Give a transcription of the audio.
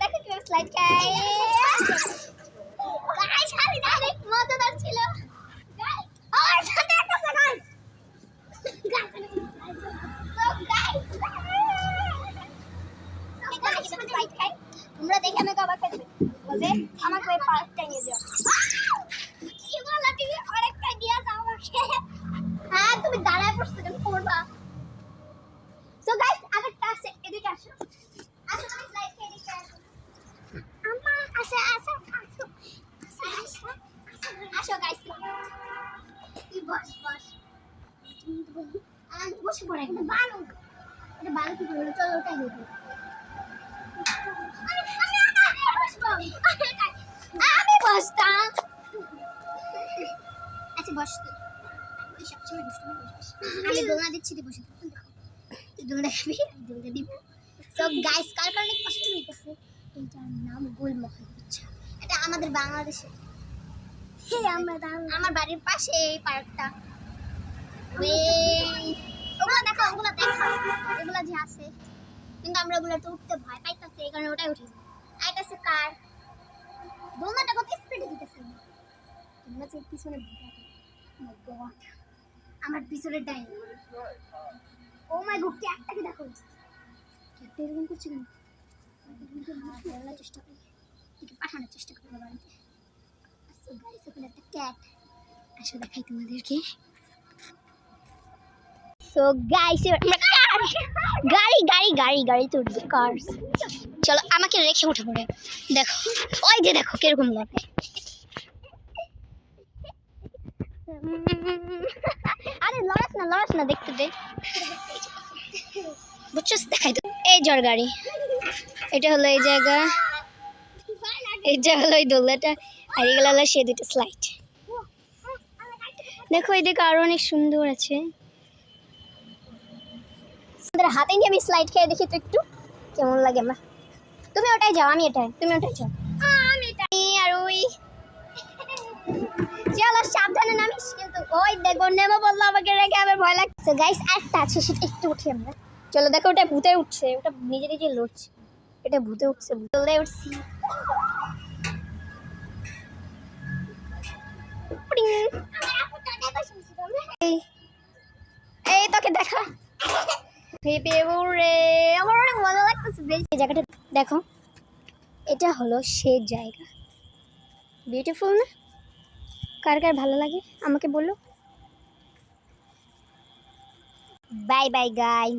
দেখো কিভাবে স্লাইড খায়। গাইস খালি অনেক মজাদার ছিল। গাইস আর সাথে একটা গাইস। স্লাইড খাই তোমরা দেখে আমাকে অবাক হয়ে যাবে। বলবে আমাকে ওই পার্কটা নিয়ে যাও। কি বলা তুমি আরেকটা দিয়ে দাও আমাকে। হ্যাঁ তুমি দাঁড়ায় পড়ছো কেন করবা। সো গাইস আরেকটা আছে এদিকে আসো। আসো তুমি স্লাইড খেয়ে এদিকে আসো। আম্মা আসো আসো আসো। আসো গাইস তুই বস বস। আমি বসে পড়ে এটা বালু কি করে চলো ওটাই দেখো। আমি বসতাম। আচ্ছা বস তুই সবসময় দুষ্টু বস। আমি দোলনা দিচ্ছি তুই বসে তুই দোলনা দেখবি দোলনা দিব। সো গাইস কার কারণে কষ্ট হইতেছে এটার নাম গুলমহল। আচ্ছা এটা আমাদের বাংলাদেশে। আমার বাড়ির পাশে এই পার্কটা। ওগুলো দেখো এগুলো যে আছে কিন্তু আমরা ওগুলো তো উঠতে ভয় পাইতেছি এই কারণে ওটাই উঠি। আইতাছে কার দোলনাটা কত স্পিডে দিতেছে। তোমরা যে পিছনে আমার পিছনে ডাইন। ও মাই গড একটাকে দেখো একটা এরকম করছে কেন। বলার চেষ্টা করি পাঠানোর চেষ্টা করি বাড়িতে। আচ্ছা গাইস ওখানে একটা ক্যাট আসো দেখাই তোমাদেরকে। সো গাইস গাড়িতে উঠবে কার্স। চলো আমাকে রেখে উঠে পড়ে দেখো ওই যে দেখো কিরকম লাগে। আরে লড়াস না দেখতে দে বুঝছস দেখাই তো। এই জর গাড়ি এটা হলো এই জায়গা হলো এই দোলনাটা আর এগুলো হলো সে দুটো স্লাইড। দেখো এই দিকে আরো অনেক সুন্দর আছে। আমাদের হাতে নিয়ে আমি স্লাইড খেয়ে দেখি তো একটু কেমন লাগে আমার। তুমি ওটাই যাও আমি এটাই তুমি ওটাই যাও। আমি এটাই আর ওই চলো সাবধানে নামিস কিন্তু ওই দেখো নেমে বললো আমাকে রেখে আমার ভয় লাগছে। গাইস একটা আছে সেটা একটু উঠি আমরা। চলো দেখো ওটা ভূতে উঠছে ওটা নিজে লড়ছে। এটা ভূতে উঠছে ভূতে উঠছি। এই তোকে দেখা আমার অনেক মজা লাগতেছে। এই জায়গাটা দেখো এটা হলো সেই জায়গা। বিউটিফুল না? কার কার ভালো লাগে আমাকে বলো। বাই বাই গাই।